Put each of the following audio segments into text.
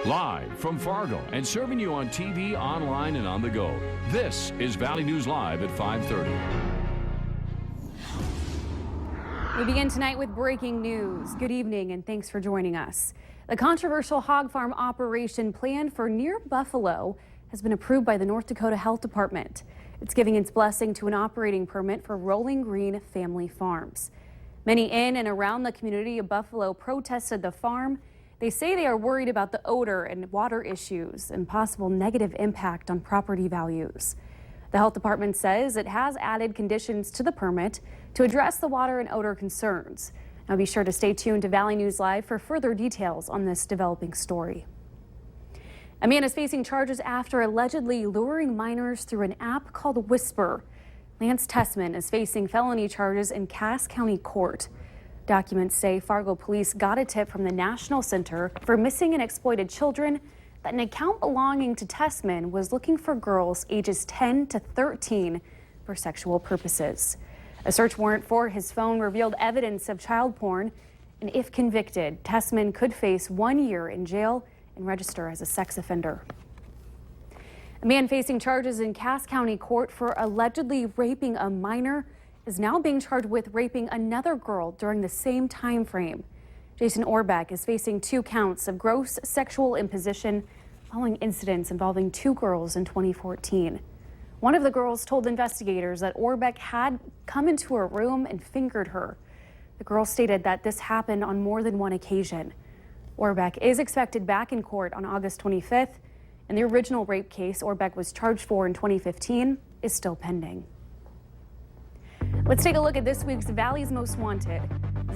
Live from Fargo and serving you on TV, online, and on the go. This is Valley News Live at 5:30. We begin tonight with breaking news. Good evening and thanks for joining us. The controversial hog farm operation planned for near Buffalo has been approved by the North Dakota Health Department. It's giving its blessing to an operating permit for Rolling Green Family Farms. Many in and around the community of Buffalo protested the farm. They say they are worried about the odor and water issues and possible negative impact on property values. The health department says it has added conditions to the permit to address the water and odor concerns. Now be sure to stay tuned to Valley News Live for further details on this developing story. A man is facing charges after allegedly luring minors through an app called Whisper. Lance Tessman is facing felony charges in Cass County Court. Documents say Fargo police got a tip from the National Center for Missing and Exploited Children that an account belonging to Tessman was looking for girls ages 10 to 13 for sexual purposes. A search warrant for his phone revealed evidence of child porn, and if convicted, Tessman could face 1 year in jail and register as a sex offender. A man facing charges in Cass County Court for allegedly raping a minor is now being charged with raping another girl during the same time frame. Jason Orbeck is facing 2 counts of gross sexual imposition following incidents involving 2 girls in 2014. One of the girls told investigators that Orbeck had come into her room and fingered her. The girl stated that this happened on more than one occasion. Orbeck is expected back in court on August 25th, and the original rape case Orbeck was charged for in 2015 is still pending. Let's take a look at this week's Valley's Most Wanted.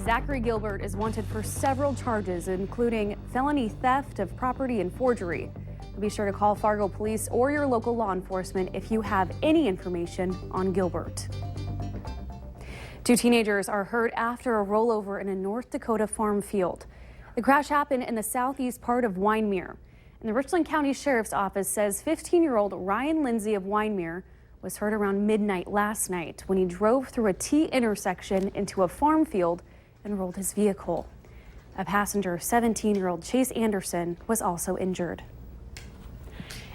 Zachary Gilbert is wanted for several charges, including felony theft of property and forgery. Be sure to call Fargo Police or your local law enforcement if you have any information on Gilbert. 2 teenagers are hurt after a rollover in a North Dakota farm field. The crash happened in the southeast part of Wyndmere. And the Richland County Sheriff's Office says 15-year-old Ryan Lindsay of Wyndmere was hurt around midnight last night when he drove through a T intersection into a farm field and rolled his vehicle. A passenger, 17-year-old Chase Anderson, was also injured.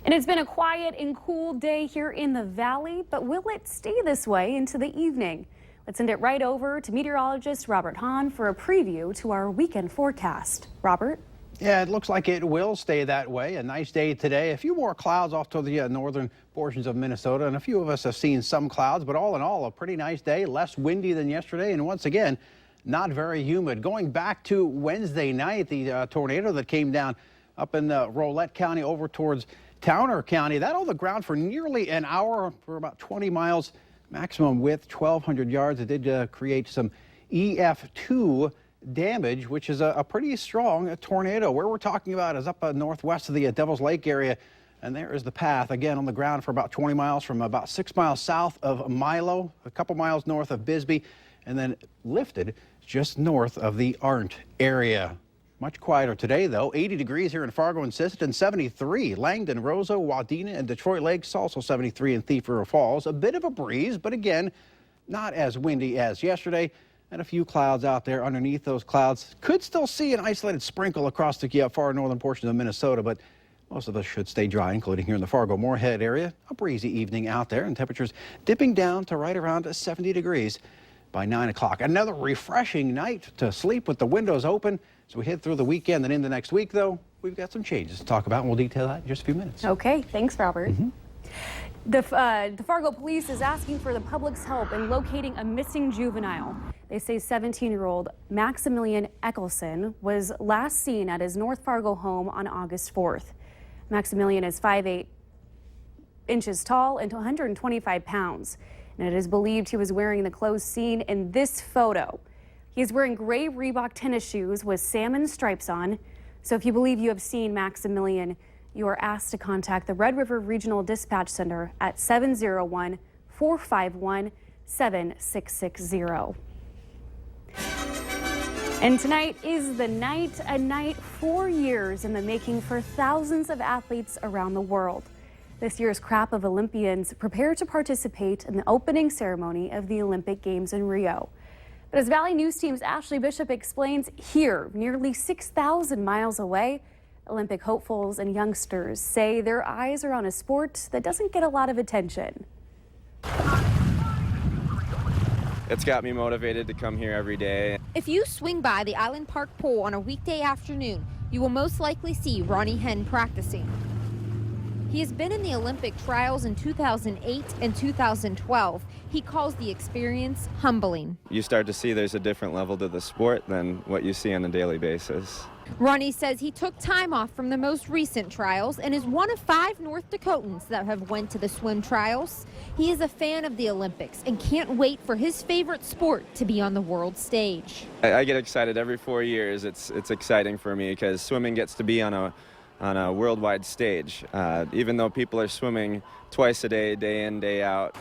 And it's been a quiet and cool day here in the valley, but will it stay this way into the evening? Let's send it right over to meteorologist Robert Hahn for a preview to our weekend forecast. Robert? Yeah, it looks like it will stay that way. A nice day today. A few more clouds off to the northern portions of Minnesota, and a few of us have seen some clouds, but all in all, a pretty nice day. Less windy than yesterday, and once again, not very humid. Going back to Wednesday night, the tornado that came down up in Rolette County over towards Towner County, that held the ground for nearly an hour for about 20 miles, maximum width 1,200 yards. It did create some EF2 damage, which is a pretty strong tornado. Where we're talking about is up northwest of the Devil's Lake area, and there is the path again on the ground for about 20 miles from about 6 miles south of Milo, a couple miles north of Bisbee, and then lifted just north of the Arndt area. Much quieter today, though. 80 degrees here in Fargo and Sisseton, 73. Langdon, Roseau, Wadena, and Detroit Lakes, also 73 in Thief River Falls. A bit of a breeze, but again, not as windy as yesterday. And a few clouds out there underneath those clouds. Could still see an isolated sprinkle across the far northern portion of Minnesota, but most of us should stay dry, including here in the Fargo-Moorhead area. A breezy evening out there, and temperatures dipping down to right around 70 degrees by 9 o'clock. Another refreshing night to sleep with the windows open. So we head through the weekend and into next week, though, we've got some changes to talk about, and we'll detail that in just a few minutes. Okay, thanks, Robert. The Fargo police is asking for the public's help in locating a missing juvenile. They say 17-year-old Maximilian Eckelson was last seen at his North Fargo home on August 4th. Maximilian is 5'8" inches tall and 125 pounds, and it is believed he was wearing the clothes seen in this photo. He's wearing gray Reebok tennis shoes with salmon stripes on. So if you believe you have seen Maximilian, you are asked to contact the Red River Regional Dispatch Center at 701-451-7660. And tonight is the night, a night 4 years in the making for thousands of athletes around the world. This year's crop of Olympians prepare to participate in the opening ceremony of the Olympic Games in Rio. But as Valley News Team's Ashley Bishop explains, here, nearly 6,000 miles away, Olympic hopefuls and youngsters say their eyes are on a sport that doesn't get a lot of attention. It's got me motivated to come here every day. If you swing by the Island Park pool on a weekday afternoon, you will most likely see Ronnie Henn practicing. He has been in the Olympic trials in 2008 and 2012. He calls the experience humbling. You start to see there's a different level to the sport than what you see on a daily basis. Ronnie says he took time off from the most recent trials and is one of 5 North Dakotans that have went to the swim trials. He is a fan of the Olympics and can't wait for his favorite sport to be on the world stage. I get excited every 4 years. It's exciting for me because swimming gets to be on a worldwide stage, even though people are swimming twice a day, day in, day out.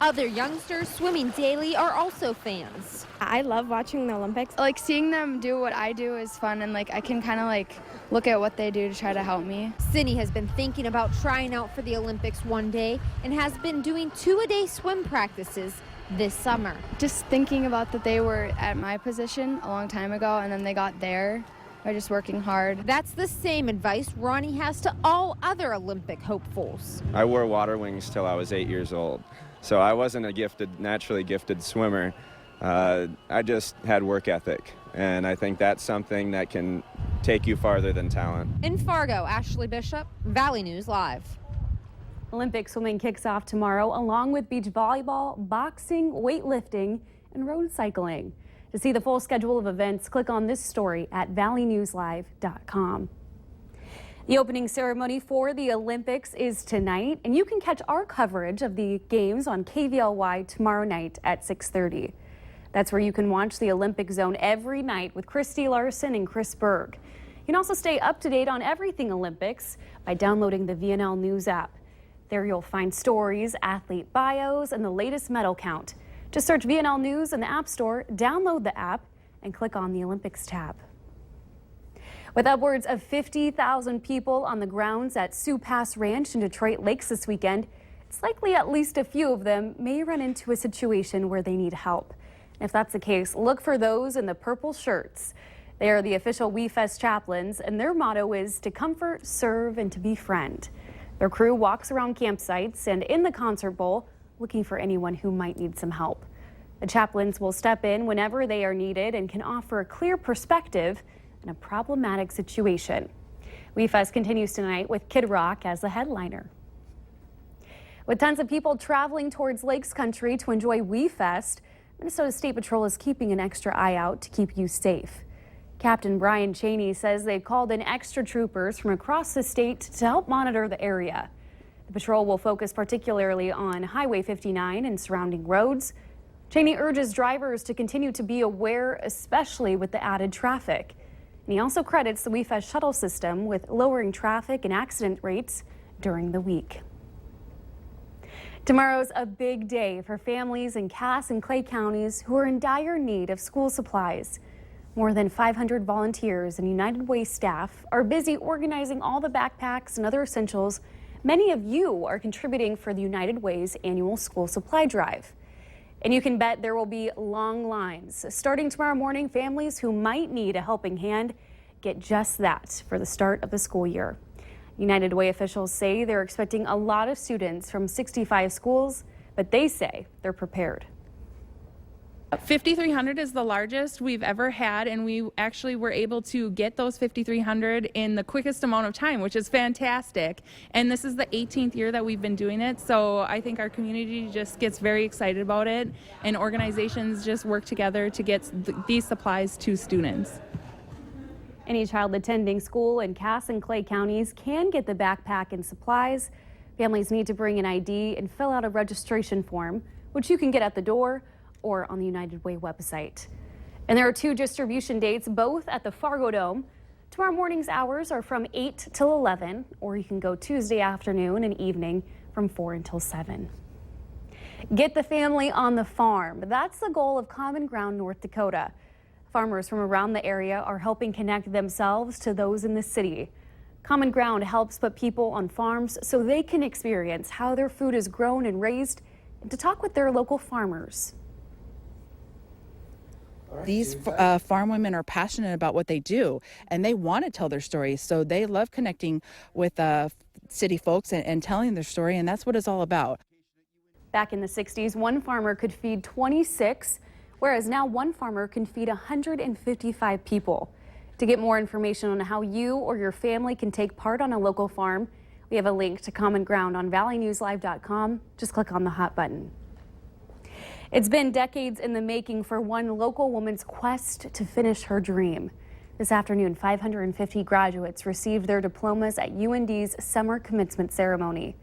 Other youngsters swimming daily are also fans. I love watching the Olympics. Like seeing them do what I do is fun, and like I can kind of like look at what they do to try to help me. Cindy has been thinking about trying out for the Olympics one day and has been doing 2-a-day swim practices this summer. Just thinking about that they were at my position a long time ago and then they got there by just working hard. That's the same advice Ronnie has to all other Olympic hopefuls. I wore water wings till I was 8 years old, so I wasn't a naturally gifted swimmer. I just had work ethic, and I think that's something that can take you farther than talent. In Fargo, Ashley Bishop, Valley News Live. Olympic swimming kicks off tomorrow, along with beach volleyball, boxing, weightlifting, and road cycling. To see the full schedule of events, click on this story at valleynewslive.com. The opening ceremony for the Olympics is tonight, and you can catch our coverage of the games on KVLY tomorrow night at 6:30. That's where you can watch the Olympic Zone every night with Christy Larson and Chris Berg. You can also stay up to date on everything Olympics by downloading the VNL News app. There you'll find stories, athlete bios, and the latest medal count. Just search VNL News in the App Store, download the app, and click on the Olympics tab. With upwards of 50,000 people on the grounds at Sioux Pass Ranch in Detroit Lakes this weekend, it's likely at least a few of them may run into a situation where they need help. If that's the case, look for those in the purple shirts. They are the official WeFest chaplains, and their motto is to comfort, serve, and to befriend. Their crew walks around campsites and in the concert bowl looking for anyone who might need some help. The chaplains will step in whenever they are needed and can offer a clear perspective in a problematic situation. WeFest continues tonight with Kid Rock as the headliner. With tons of people traveling towards Lakes Country to enjoy WeFest, Minnesota State Patrol is keeping an extra eye out to keep you safe. Captain Brian Cheney says they've called in extra troopers from across the state to help monitor the area. The patrol will focus particularly on Highway 59 and surrounding roads. Cheney urges drivers to continue to be aware, especially with the added traffic. And he also credits the WeFest shuttle system with lowering traffic and accident rates during the week. Tomorrow's a big day for families in Cass and Clay counties who are in dire need of school supplies. More than 500 volunteers and United Way staff are busy organizing all the backpacks and other essentials many of you are contributing for the United Way's annual school supply drive. And you can bet there will be long lines. Starting tomorrow morning, families who might need a helping hand get just that for the start of the school year. United Way officials say they're expecting a lot of students from 65 schools, but they say they're prepared. 5,300 is the largest we've ever had, and we actually were able to get those 5,300 in the quickest amount of time, which is fantastic. And this is the 18th year that we've been doing it, so I think our community just gets very excited about it, and organizations just work together to get these supplies to students. Any child attending school in Cass and Clay counties can get the backpack and supplies. Families need to bring an ID and fill out a registration form, which you can get at the door or on the United Way website. And there are 2 distribution dates, both at the Fargo Dome. Tomorrow morning's hours are from 8 till 11, or you can go Tuesday afternoon and evening from 4 until 7. Get the family on the farm. That's the goal of Common Ground North Dakota. Farmers from around the area are helping connect themselves to those in the city. Common Ground helps put people on farms so they can experience how their food is grown and raised, and to talk with their local farmers. These farm women are passionate about what they do, and they want to tell their stories. So they love connecting with city folks and telling their story, and that's what it's all about. Back in the 60s, one farmer could feed 26, whereas now one farmer can feed 155 people. To get more information on how you or your family can take part on a local farm, we have a link to Common Ground on valleynewslive.com. Just click on the hot button. It's been decades in the making for one local woman's quest to finish her dream. This afternoon, 550 graduates received their diplomas at UND's summer commencement ceremony.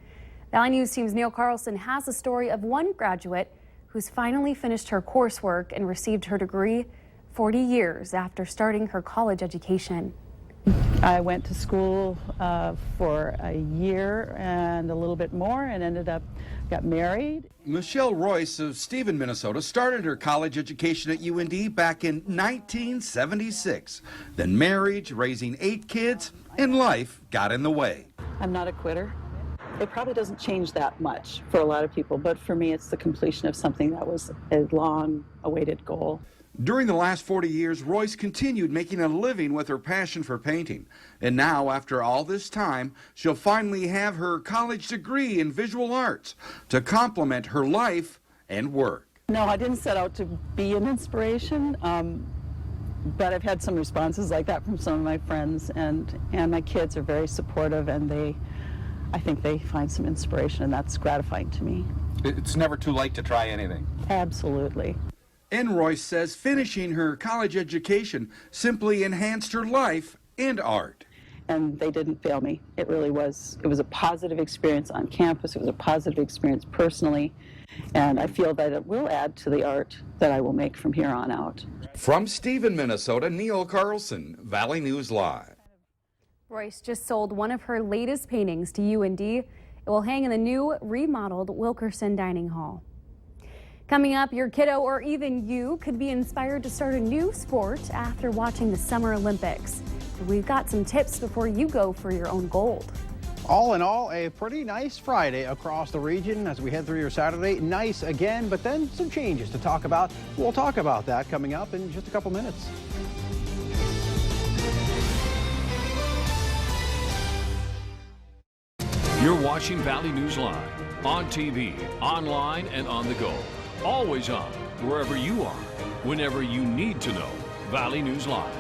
Valley News Team's Neil Carlson has a story of one graduate who's finally finished her coursework and received her degree 40 years after starting her college education. I went to school for a year and a little bit more and got married. Michelle Royce of Stephen, Minnesota started her college education at UND back in 1976. Then marriage, raising 8 kids, and life got in the way. I'm not a quitter. It probably doesn't change that much for a lot of people, but for me it's the completion of something that was a long-awaited goal. During the last 40 years, Royce continued making a living with her passion for painting. And now, after all this time, she'll finally have her college degree in visual arts to complement her life and work. No, I didn't set out to be an inspiration, but I've had some responses like that from some of my friends, and my kids are very supportive, and I think they find some inspiration, and that's gratifying to me. It's never too late to try anything. Absolutely. And Royce says finishing her college education simply enhanced her life and art. And they didn't fail me. It really was. It was a positive experience on campus. It was a positive experience personally. And I feel that it will add to the art that I will make from here on out. From Stephen, Minnesota, Neil Carlson, Valley News Live. Royce just sold one of her latest paintings to UND. It will hang in the new remodeled Wilkerson Dining Hall. Coming up, your kiddo or even you could be inspired to start a new sport after watching the Summer Olympics. We've got some tips before you go for your own gold. All in all, a pretty nice Friday across the region as we head through your Saturday. Nice again, but then some changes to talk about. We'll talk about that coming up in just a couple minutes. You're watching Valley News Live on TV, online, and on the go. Always on, wherever you are, whenever you need to know. Valley News Live.